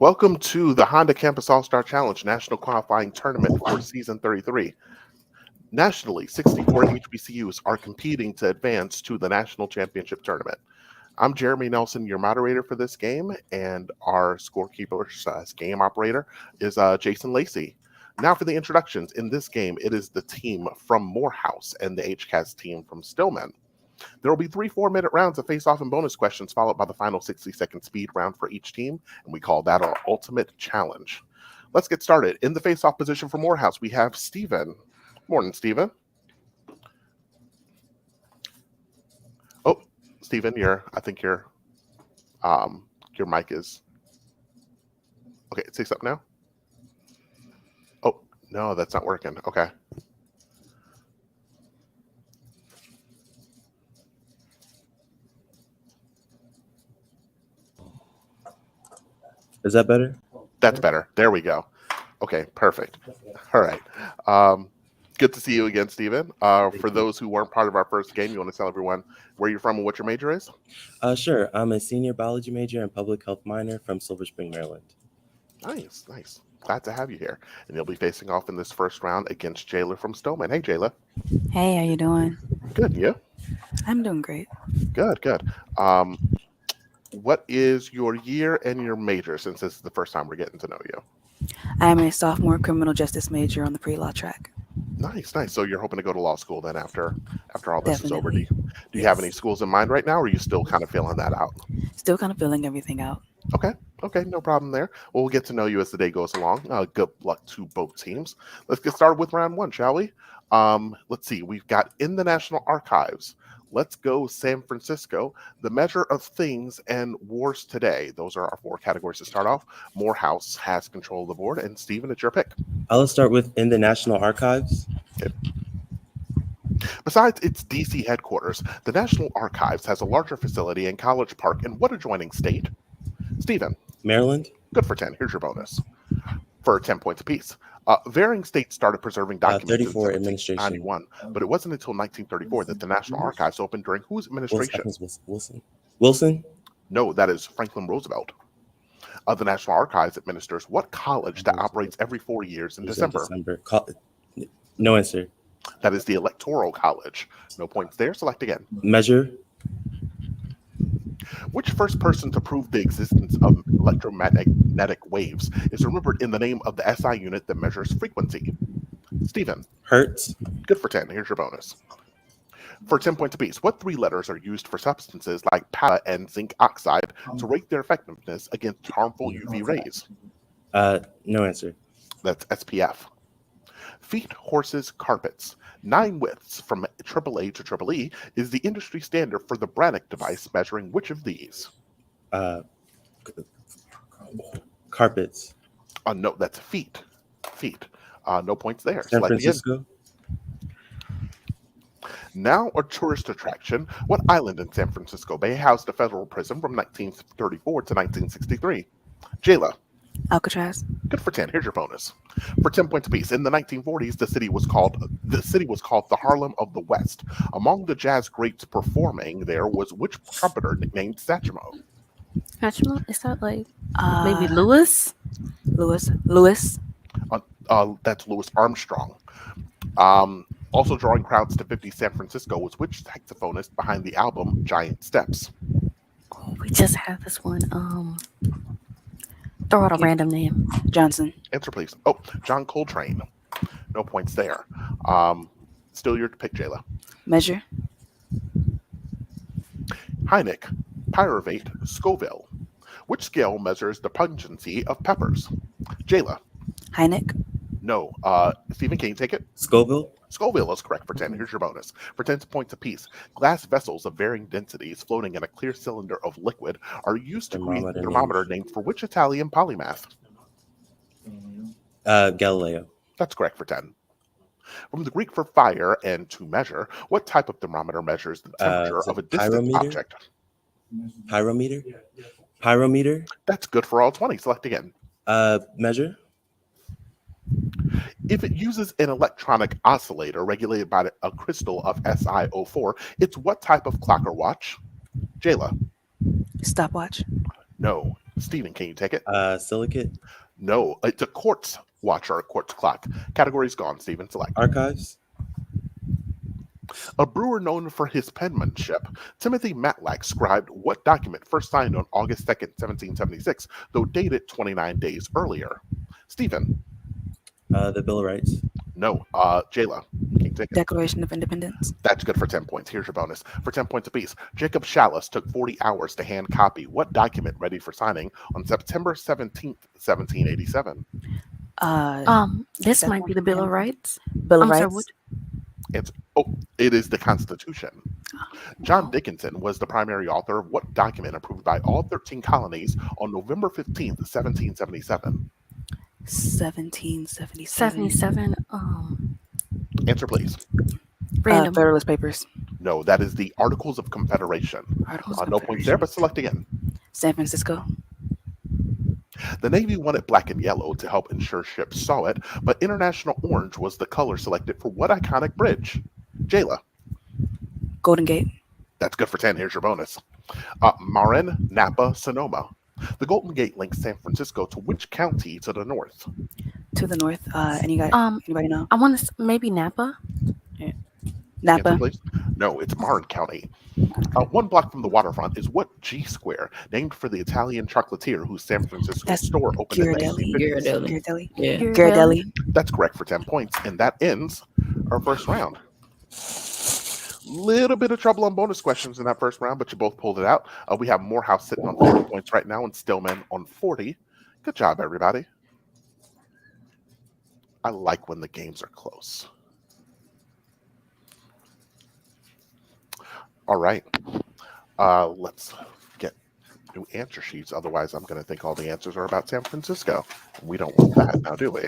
Welcome to the Honda Campus All-Star Challenge National Qualifying Tournament for Season 33. Nationally, 64 HBCUs are competing to advance to the National Championship Tournament. I'm Jeremy Nelson, your moderator for this game, and our scorekeeper, game operator, is Jason Lacey. Now for the introductions. In this game, it is the team from Morehouse and the HCAS team from Stillman. There will be 3 4-minute rounds of face-off and bonus questions, followed by the final 60-second speed round for each team, and we call that our ultimate challenge. Let's get started. In the face-off position for Morehouse, we have Steven. Morning, Steven. Oh, Steven, I think your mic is okay. Say something now. Oh no, that's not working. Okay. Is that better? That's better. There we go. Okay, perfect. All right. Good to see you again, Steven. For those who weren't part of our first game, you want to tell everyone where you're from and what your major is? Sure. I'm a senior biology major and public health minor from Silver Spring, Maryland. Nice. Glad to have you here. And you'll be facing off in this first round against Jayla from Stillman. Hey, Jayla. Hey, how you doing? Good, and you? I'm doing great. Good. What is your year and your major, since this is the first time we're getting to know you? I am a sophomore criminal justice major on the pre-law track. Nice. So you're hoping to go to law school then after all this is over. Definitely. Do you have any schools in mind right now, or are you still kind of feeling that out? Still kind of filling everything out. Okay, no problem there. Well, we'll get to know you as the day goes along. Good luck to both teams. Let's get started with round 1, shall we? Let's see. We've got in the National Archives. Let's go San Francisco, the measure of things and wars today. Those are our 4 categories to start off. Morehouse has control of the board, and Steven, it's your pick. I'll start with in the National Archives. Okay. Besides its DC headquarters, the National Archives has a larger facility in College Park in what adjoining state? Steven. Maryland. Good for 10. Here's your bonus for 10 points apiece. Varying states started preserving documents 34 in administration. 1791, but it wasn't until 1934 that the National Archives opened. During whose administration? Wilson? No, that is Franklin Roosevelt. The National Archives administers what college that operates every 4 years in December? No answer. That is the Electoral College. No points there. Select again. Measure. Which first person to prove the existence of electromagnetic waves is remembered in the name of the SI unit that measures frequency? Steven. Hertz. Good for 10. Here's your bonus. For 10 points apiece, what 3 letters are used for substances like PABA and zinc oxide to rate their effectiveness against harmful UV rays? No answer. That's SPF. Feet, horses, carpets. 9 widths from AAA to EEE is the industry standard for the Brannock device measuring which of these? Carpets. No, that's feet. No points there. San Francisco. Now a tourist attraction, what island in San Francisco Bay housed a federal prison from 1934 to 1963? Jayla. Alcatraz. Good for 10. Here's your bonus. For 10 points apiece, in the 1940s, the city was called the Harlem of the West. Among the jazz greats performing there was which trumpeter nicknamed Satchmo? Satchmo? Is that like maybe Lewis? Lewis. That's Louis Armstrong. Also drawing crowds to 50 San Francisco was which saxophonist behind the album Giant Steps? Oh, we just had this one. Throw out a random name. Johnson. Answer, please. Oh, John Coltrane. No points there. Still your pick, Jayla. Measure. Hynek, pyruvate, Scoville. Which scale measures the pungency of peppers? Jayla. Hynek. No. Stephen, can you take it? Scoville. Scoville is correct for 10. Here's your bonus. For 10 points apiece, glass vessels of varying densities floating in a clear cylinder of liquid are used to create a thermometer named for which Italian polymath? Galileo. That's correct for 10. From the Greek for fire and to measure, what type of thermometer measures the temperature of a distant object? Pyrometer. That's good for all 20. Select again. Measure. If it uses an electronic oscillator regulated by a crystal of SiO4, it's what type of clock or watch? Jayla. Stopwatch. No. Stephen, can you take it? Silicate. No, it's a quartz watch or a quartz clock. Category's gone, Stephen. Select. Archives. A brewer known for his penmanship, Timothy Matlack scribed what document first signed on August 2nd, 1776, though dated 29 days earlier? Stephen. The Bill of Rights. No, Jayla. Can you take it? Declaration of Independence. That's good for 10 points. Here's your bonus. For 10 points apiece, Jacob Shallis took 40 hours to hand copy what document ready for signing on September 17th, 1787? This might be the Bill of Rights. Bill of I'm sorry, Rights. It is the Constitution. John Dickinson was the primary author of what document approved by all 13 colonies on November 15th, 1777? 1777. 77. Answer, please. Random. Federalist Papers. No, that is the Articles of Confederation. Articles of No points there, but select again. San Francisco. The Navy wanted black and yellow to help ensure ships saw it, but international orange was the color selected for what iconic bridge? Jayla. Golden Gate. That's good for 10. Here's your bonus. Marin, Napa, Sonoma. The Golden Gate links San Francisco to which county to the north? To the north. Anybody know? I want to maybe Napa. Napa. Answer, please. No, it's Marin County. 1 block from the waterfront is what G Square, named for the Italian chocolatier whose San Francisco That's store opened in the Ghirardelli. 1950s. Ghirardelli. Yeah. Ghirardelli. That's correct for 10 points, and that ends our first round. Little bit of trouble on bonus questions in that first round, but you both pulled it out. We have Morehouse sitting on 50 points right now and Stillman on 40. Good job, everybody. I like when the games are close. All right. Let's get new answer sheets. Otherwise, I'm going to think all the answers are about San Francisco. We don't want that now, do we?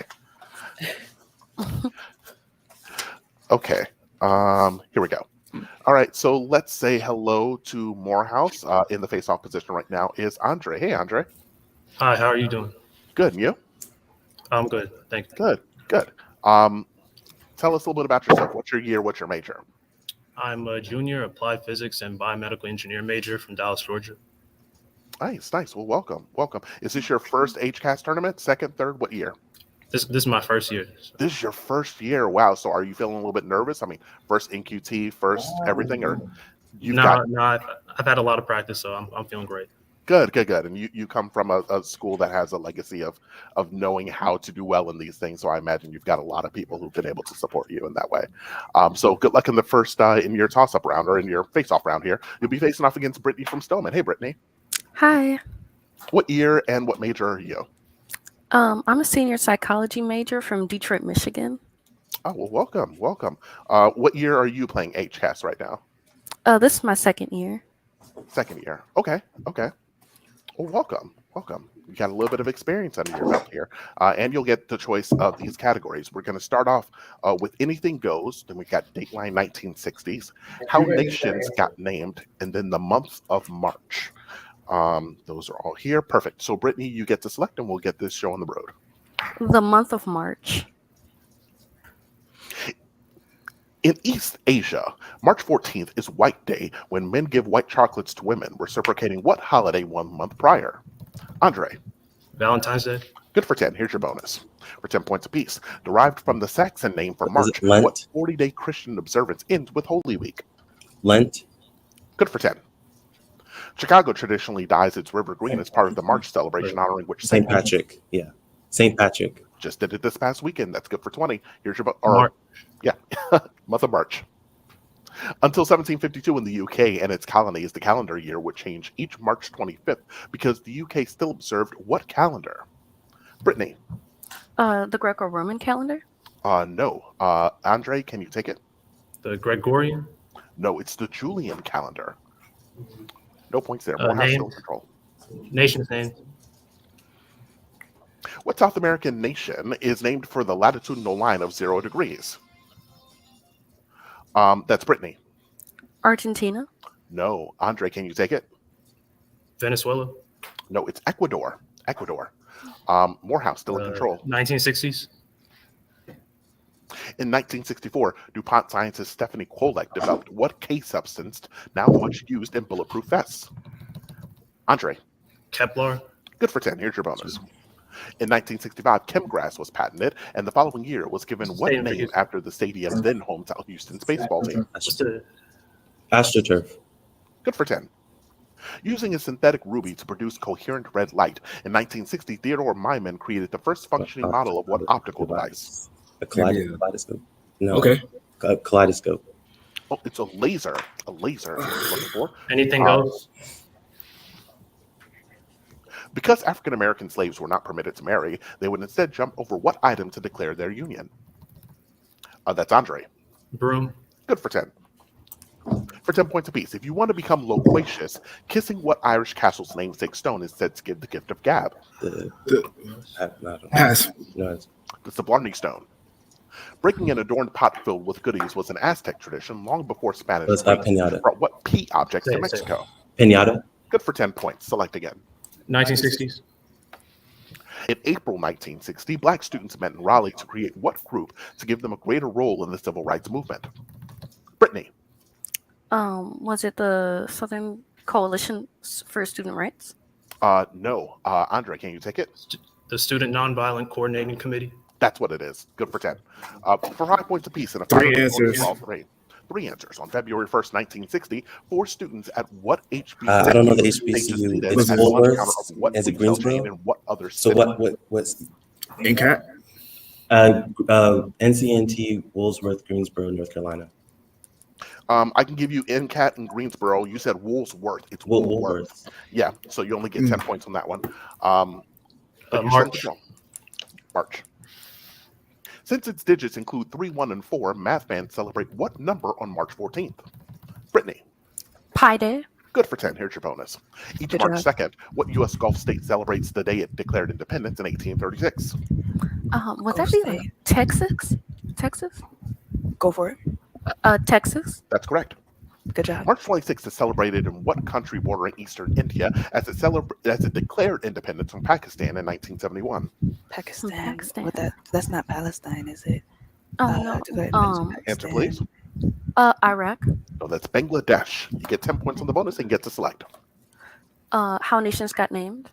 Okay. Here we go. All right. So let's say hello to Morehouse. In the face-off position right now is Andre. Hey, Andre. Hi, how are you doing? Good. And you? I'm good. Thank you. Good. Good. Tell us a little bit about yourself. What's your year? What's your major? I'm a junior applied physics and biomedical engineer major from Dallas, Georgia. Nice. Nice. Well, welcome. Welcome. Is this your first HCAS tournament? Second, third? What year? This is my first year. So. This is your first year. Wow. So are you feeling a little bit nervous? I mean, first NQT, first everything, or I've had a lot of practice, so I'm feeling great. Good. And you come from a school that has a legacy of knowing how to do well in these things. So I imagine you've got a lot of people who've been able to support you in that way. So good luck in the first in your toss-up round or in your face-off round here. You'll be facing off against Brittany from Stillman. Hey, Brittany. Hi. What year and what major are you? I'm a senior psychology major from Detroit, Michigan. Oh, well, welcome. What year are you playing HCAS right now? This is my second year. Second year. Okay. Well, welcome. You got a little bit of experience under your belt here, and you'll get the choice of these categories. We're going to start off with anything goes. Then we got Dateline 1960s, how nations got named, and then the month of March. Those are all here. Perfect. So, Brittany, you get to select, and we'll get this show on the road. The month of March. In East Asia, March 14th is White Day, when men give white chocolates to women, reciprocating what holiday 1 month prior? Andre. Valentine's Day. Good for 10. Here's your bonus. For 10 points apiece. Derived from the Saxon name for March, Lent? what 40-day Christian observance ends with Holy Week? Lent. Good for 10. Chicago traditionally dyes its river green as part of the March celebration honoring which St. saint? Patrick. Yeah. St. Patrick. Just did it this past weekend. That's good for 20. Here's your March. Yeah, month of March. Until 1752 in the UK and its colonies, the calendar year would change each March 25th because the UK still observed what calendar? Brittany. The Greco-Roman calendar. No. Andre, can you take it? The Gregorian. No, it's the Julian calendar. No points there. Name. Morehouse still control. Nation's name. What South American nation is named for the latitudinal line of 0 degrees? That's Brittany. Argentina. No. Andre, can you take it? Venezuela. No, it's Ecuador. Morehouse still in control. 1960s. In 1964, DuPont scientist Stephanie Kolek developed what K substance now much used in bulletproof vests? Andre. Kevlar. Good for 10. Here's your bonus. In 1965, chemgrass was patented, and the following year it was given what Stadium for name Houston. after the stadium then home to Houston's baseball team? What's the AstroTurf. Good for 10. Using a synthetic ruby to produce coherent red light, in 1960, Theodore Myman created the first functioning model of what optical device? A Maybe kaleidoscope. No. Okay. A kaleidoscope. Oh, it's a laser. A laser is what you're looking for. anything goes? Because African American slaves were not permitted to marry, they would instead jump over what item to declare their union? That's Andre. Broom. Good for 10. For 10 points apiece. If you want to become loquacious, kissing what Irish castle's namesake stone is said to give the gift of gab? The, The- I don't know. Pass. No, it's It's the Blarney stone. Breaking an adorned pot filled with goodies was an Aztec tradition long before Spanish pinata. brought what P objects Say to it, say it. Mexico? Pinata. Good for 10 points. Select again. 1960s. In April 1960, black students met in Raleigh to create what group to give them a greater role in the civil rights movement? Brittany. Was it the Southern Coalition for Student Rights? No. Andre, can you take it? The Student Nonviolent Coordinating Committee. That's what it is. Good for 10. For 5 points apiece in a Three final answers. score of all three. 3 answers. On February 1st, 1960, 4 students at what HBCU? I don't know the they HBCU. succeeded It's at one Woolworths? encounter of what Is it retail Greensboro? chain and what other So city? what's NCAT. NCNT, Woolsworth, Greensboro, North Carolina. I can give you NCAT in Greensboro. You said Woolsworth. It's Woolworth. Woolworth. Yeah, so you only get 10 points on that one. But you're still in March. control. March. Since its digits include 3, 1, and 4, math fans celebrate what number on March 14th? Brittany. Pi Day. Good for 10. Here's your bonus. Each Good March job. 2nd, what U.S. Gulf state celebrates the day it declared independence in 1836? Would Gulf that be State. like Texas? Texas? Go for it. Texas. That's correct. Good job. March 26th is celebrated in what country bordering eastern India as it declared independence from Pakistan in 1971? Pakistan. Pakistan. What that's not Palestine, is it? Oh declared no. independence from Answer, Pakistan. please. Iraq. No, that's Bangladesh. You get 10 points on the bonus and get to select. How nations got named?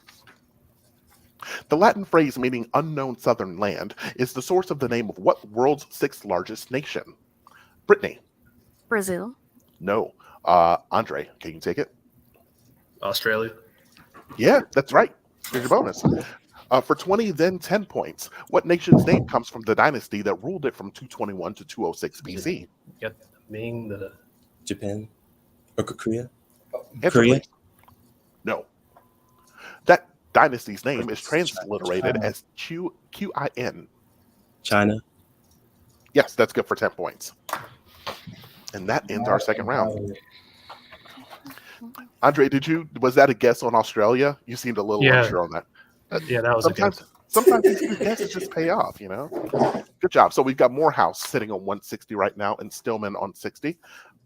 The Latin phrase meaning unknown southern land is the source of the name of what world's 6th largest nation? Brittany. Brazil. No. Andre, can you take it? Australia. Yeah, that's right. Here's your bonus. For 20, then 10 points. What nation's name comes from the dynasty that ruled it from 221 to 206 BC? Got Ming, the Japan. Or Korea. Answer, Korea? please. No. That dynasty's name is transliterated as QIN. China. Yes, that's good for 10 points. And that ends our second round. Andre, was that a guess on Australia? You seemed a little Yeah. unsure on that. yeah, that was a Sometimes, guess. sometimes these guesses just pay off, you know? Good job. So we've got Morehouse sitting on 160 right now and Stillman on 60.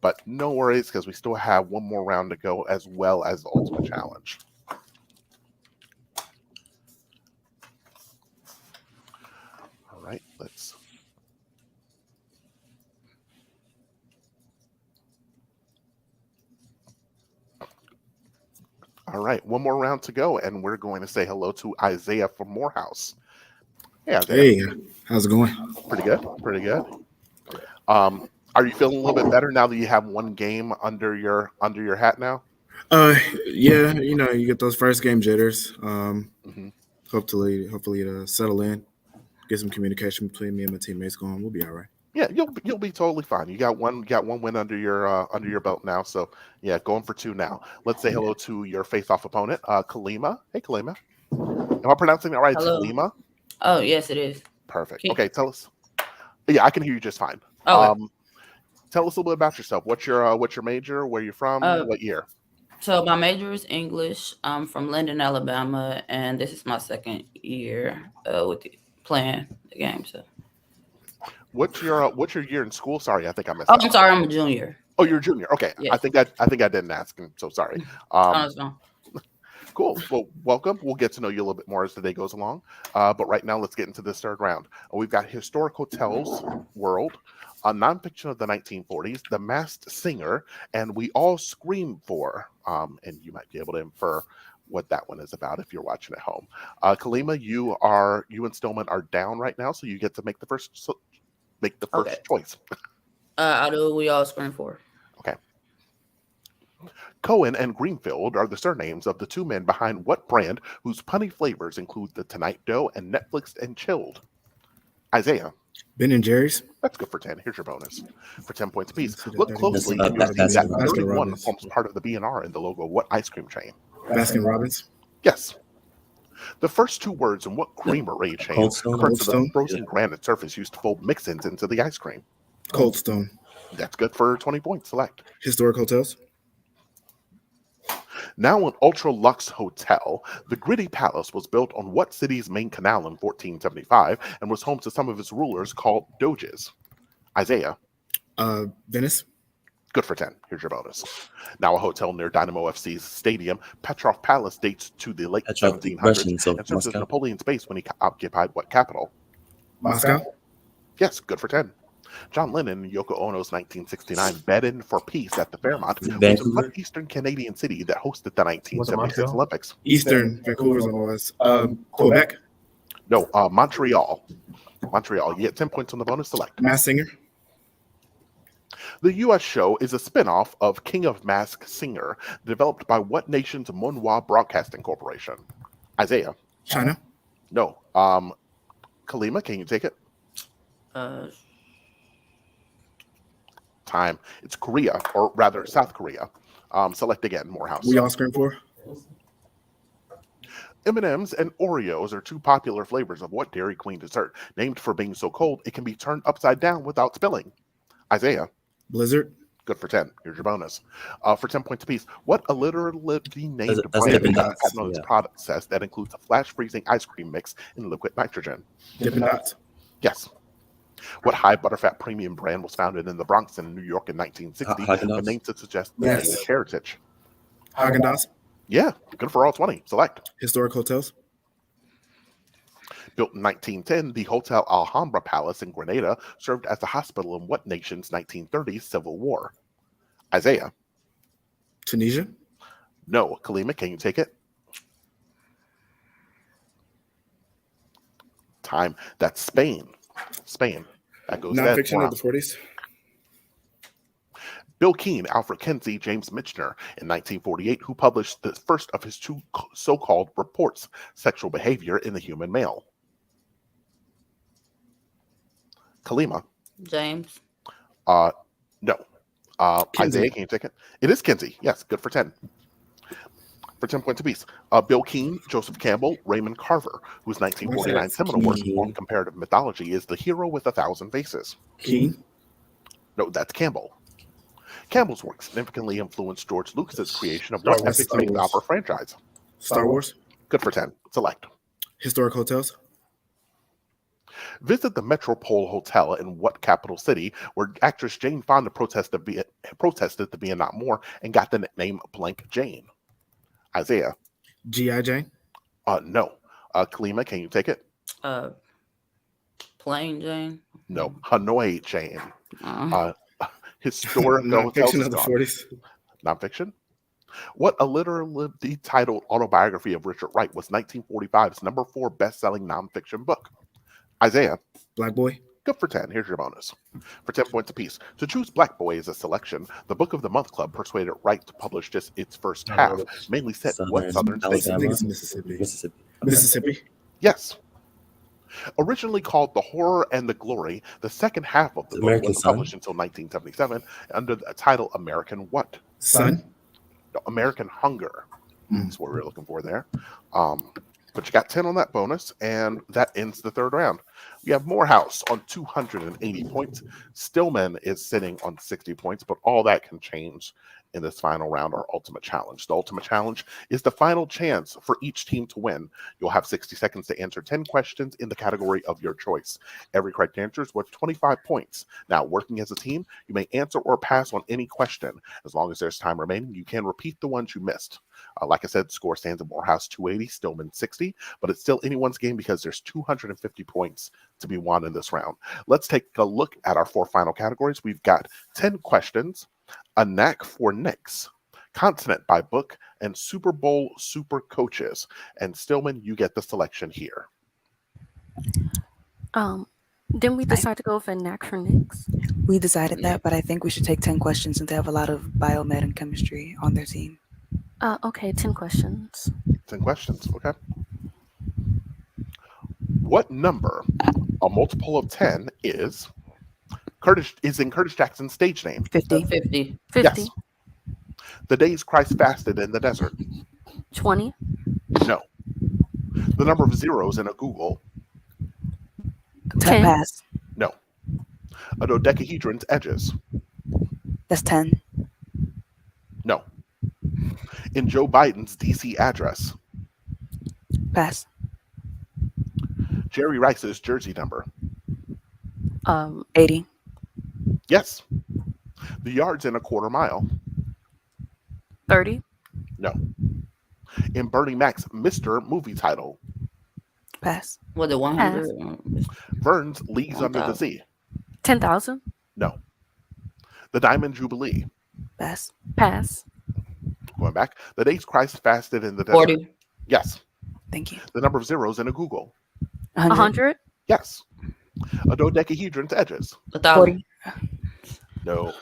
But no worries because we still have one more round to go as well as the ultimate challenge. All right, let's. All right, one more round to go, and we're going to say hello to Isaiah from Morehouse. Hey, Isaiah. Hey, how's it going? Pretty good, pretty good. Are you feeling a little bit better now that you have one game under your hat now? Yeah, you get those first game jitters. Mhm. Hopefully it'll settle in. Get some communication between me and my teammates going. We'll be all right. Yeah, you'll be totally fine. You got one win under your belt now. So yeah, going for 2 now. Let's say hello to your face-off opponent, Kalima. Hey, Kalima. Am I pronouncing that right? It's Hello. Kalima. Oh, yes, it is. Perfect. Okay. Okay, tell us. Yeah, I can hear you just fine. Okay. Tell us a little bit about yourself. What's your major? Where you're from? What year? So my major is English. I'm from Linden, Alabama, and this is my second year playing the game. So. What's your year in school? Sorry, I think I missed. Oh, that. I'm sorry. I'm a junior. Oh, you're a junior. Okay, Yes. I think I didn't ask. I'm so sorry. Oh, it's fine. Cool. Well, welcome. We'll get to know you a little bit more as the day goes along. But right now, let's get into this third round. We've got Historic Hotels World, a nonfiction of the 1940s, The Masked Singer, and We All Scream For. And you might be able to infer what that one is about if you're watching at home. Kalima, you and Stillman are down right now, so you get to make the first Okay. choice. I'll do what we all screen for. Okay. Cohen and Greenfield are the surnames of the two men behind what brand whose punny flavors include the Tonight Dough and Netflix and Chilled? Isaiah. Ben & Jerry's. That's good for 10. Here's your bonus. For 10 points apiece. See that Look 30 closely That's, and you'll see that's that Baskin 31 Robbins. forms part of the B&R in the logo of what ice cream chain? Baskin Robbins. Yes. The first two words in what creamery chain Cold Stone. refer to the Cold Stone? frozen granite surface used to fold mix-ins into the ice cream? Cold Stone. That's good for 20 points. Select. Historic hotels. Now an ultra-luxe hotel, the Gritty Palace was built on what city's main canal in 1475 and was home to some of its rulers called doges? Isaiah. Venice. Good for 10. Here's your bonus. Now a hotel near Dynamo FC's stadium, Petrov Palace, dates to the late Petrov, 1700s Russian, so and serves as Moscow. Napoleon's base when he occupied what capital? Moscow. Yes, good for 10. John Lennon and Yoko Ono's 1969 Bed-In for Peace at the Fairmont was in Vancouver. what eastern Canadian city that hosted the 1976 Montreal? Olympics? Eastern. Vancouver's on the west. Quebec. No, Montreal. Montreal. You get 10 points on the bonus. Select. Mass Singer. The U.S. show is a spin-off of King of Mask Singer, developed by what nation's Monhua Broadcasting Corporation? Isaiah. China. No. Kalima, can you take it? Time. It's Korea, or rather South Korea. Select again, Morehouse. We all screen for. M&M's and Oreos are two popular flavors of what Dairy Queen dessert, named for being so cold it can be turned upside down without spilling? Isaiah. Blizzard. Good for 10. Here's your bonus. For 10 points apiece, what alliteratively named That's brand Dippin' has Dots, patent on its yeah. product says that includes a flash freezing ice cream mix in liquid nitrogen? Dippin' Dots. Yes. What high butterfat premium brand was founded in the Bronx in New York in 1960, Haagen-Dazs. but named to suggest the Yes. Danish heritage? Haagen-Dazs. Yeah, good for all 20. Select. Historic hotels. Built in 1910, the Hotel Alhambra Palace in Grenada served as a hospital in what nation's 1930s Civil War? Isaiah. Tunisia. No. Kalima, can you take it? Time. That's Spain. Spain. That goes dead. Nonfiction of the 40s. Bill Keane, Alfred Kinsey, James Michener in 1948, who published the first of his two so-called reports, Sexual Behavior in the Human Male. Kalima. James. No. Kinsey. Isaiah, can you take it? It is Kinsey. Yes, good for 10. For 10 points apiece. Bill Keane, Joseph Campbell, Raymond Carver, whose 1949 seminal work Keane. on comparative mythology is The Hero with a Thousand Faces. Keane. No, that's Campbell. Campbell's work significantly influenced George Lucas's creation of Star what Wars. epic Star space Wars. opera franchise? Star Wars. Good for 10. Select. Historic hotels. Visit the Metropole Hotel in what capital city where actress Jane Fonda protested the Vietnam War and got the nickname Blank Jane? Isaiah. G.I. Jane. No. Kalima, can you take it? Plain Jane. No. Hanoi Jane. Historic hotels Nonfiction is of the gone. 40s. Nonfiction? What alliteratively titled autobiography of Richard Wright was 1945's number 4 best-selling nonfiction book? Isaiah. Black Boy. Good for 10. Here's your bonus. For 10 points apiece. To choose Black Boy as a selection, the Book of the Month Club persuaded Wright to publish just its first half, mainly set in what southern state? I Alabama. think it's Mississippi. Mississippi. Mississippi. Yes. Originally called The Horror and the Glory, the second half of the book American wasn't Son. published until 1977 under the title American what? Sun. No, American Hunger. Mm. That's what we were looking for there. But you got 10 on that bonus, and that ends the third round. We have Morehouse on 280 points. Stillman is sitting on 60 points, but all that can change in this final round, our ultimate challenge. The ultimate challenge is the final chance for each team to win. You'll have 60 seconds to answer 10 questions in the category of your choice. Every correct answer is worth 25 points. Now, working as a team, you may answer or pass on any question. As long as there's time remaining, you can repeat the ones you missed. Like I said, the score stands at Morehouse 280, Stillman 60, but it's still anyone's game because there's 250 points to be won in this round. Let's take a look at our 4 final categories. We've got 10 questions, a knack for Knicks, Continent by Book, and Super Bowl Super Coaches. And Stillman, you get the selection here. Didn't we decide to go with anachronics? We decided that, but I think we should take 10 questions since they have a lot of biomed and chemistry on their team. Okay, 10 questions. 10 questions, okay. What number, a multiple of 10, is in Curtis Jackson's stage name? 50. 50. 50. Yes. The days Christ fasted in the desert? 20. No. The number of zeros in a Google? 10. Pass. No. A dodecahedron's edges? That's 10. No. In Joe Biden's DC address? Pass. Jerry Rice's jersey number? 80. Yes. The yards in a quarter mile? 30. No. In Bernie Mac's Mr. movie title? Pass. Was it 100? Vern's Leagues Under the Sea? 10,000. No. The Diamond Jubilee? Pass. Pass. Going back. The days Christ fasted in the desert? 40. Yes. Thank you. The number of zeros in a Google? 100. 100. Yes. A dodecahedron's edges? 1,000. 40. No.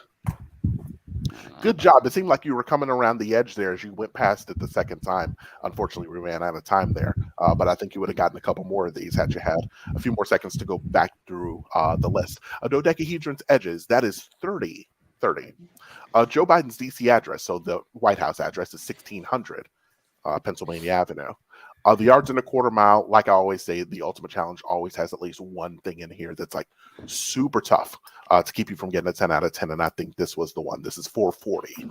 Good job. It seemed like you were coming around the edge there as you went past it the second time. Unfortunately, we ran out of time there. But I think you would have gotten a couple more of these had you had a few more seconds to go back through the list. A dodecahedron's edges, that is 30. 30. Joe Biden's DC address, so the White House address, is 1600 Pennsylvania Avenue. The yards in a quarter mile, like I always say, the ultimate challenge always has at least one thing in here that's like super tough to keep you from getting a 10 out of 10. And I think this was the one. This is 440.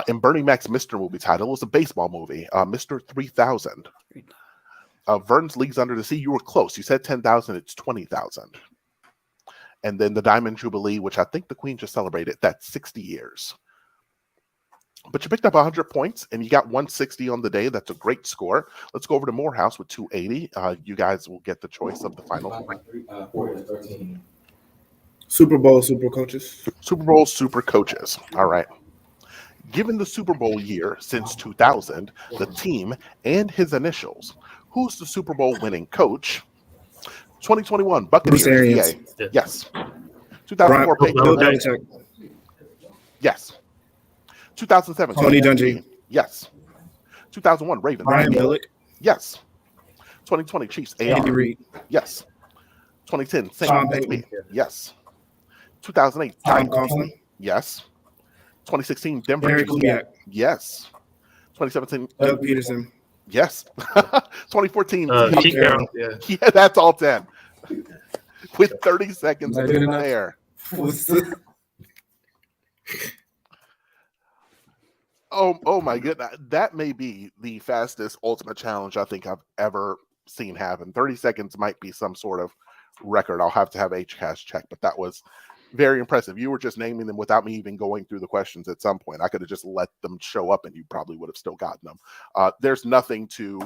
In Bernie Mac's Mr. movie title, it was a baseball movie, Mr. 3000. Vern's Leagues Under the Sea, you were close. You said 10,000, it's 20,000. And then the Diamond Jubilee, which I think the Queen just celebrated, that's 60 years. But you picked up 100 points, and you got 160 on the day. That's a great score. Let's go over to Morehouse with 280. You guys will get the choice of the final. Super Bowl Super Coaches. Super Bowl Super Coaches. All right. Given the Super Bowl year since 2000, the team, and his initials, who's the Super Bowl winning coach? 2021 Buccaneers. Arians. PA. Yes. 2004 Bill Patriots. Belichick. Yes. 2007 Tony Dungy. Yes. 2001 Ravens. Brian Billick. Yes. 2020 Chiefs. Andy Reid. Yes. 2010 Sean Saints. Payton. Yes. 2008 Tom Titans. Coughlin. Yes. 2016 Denver. Eric Chiefs. Kubiak. Yes. 2017 Doug Peterson. Yes. 2014 Pete Carroll. Yeah. Yeah, that's all 10. With 30 seconds Not good enough. there. What's the- Oh my goodness. That may be the fastest ultimate challenge I think I've ever seen happen. 30 seconds might be some sort of record. I'll have to have HCAS check, but that was very impressive. You were just naming them without me even going through the questions at some point. I could have just let them show up and you probably would have still gotten them. There's nothing to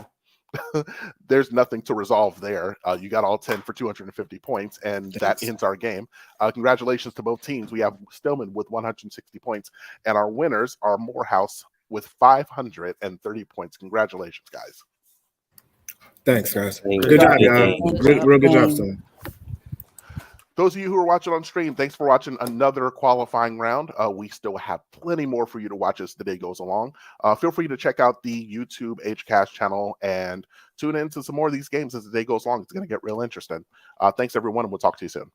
resolve there. You got all 10 for 250 points, and that ends our game. Congratulations to both teams. We have Stillman with 160 points, and our winners are Morehouse with 530 points. Congratulations, guys. Thanks, guys. Thank Good you. job, y'all. Thank Real, you. real good job, son. Those of you who are watching on stream, thanks for watching another qualifying round. We still have plenty more for you to watch as the day goes along. Feel free to check out the YouTube HCAS channel and tune in to some more of these games as the day goes along. It's going to get real interesting. Thanks, everyone, and we'll talk to you soon.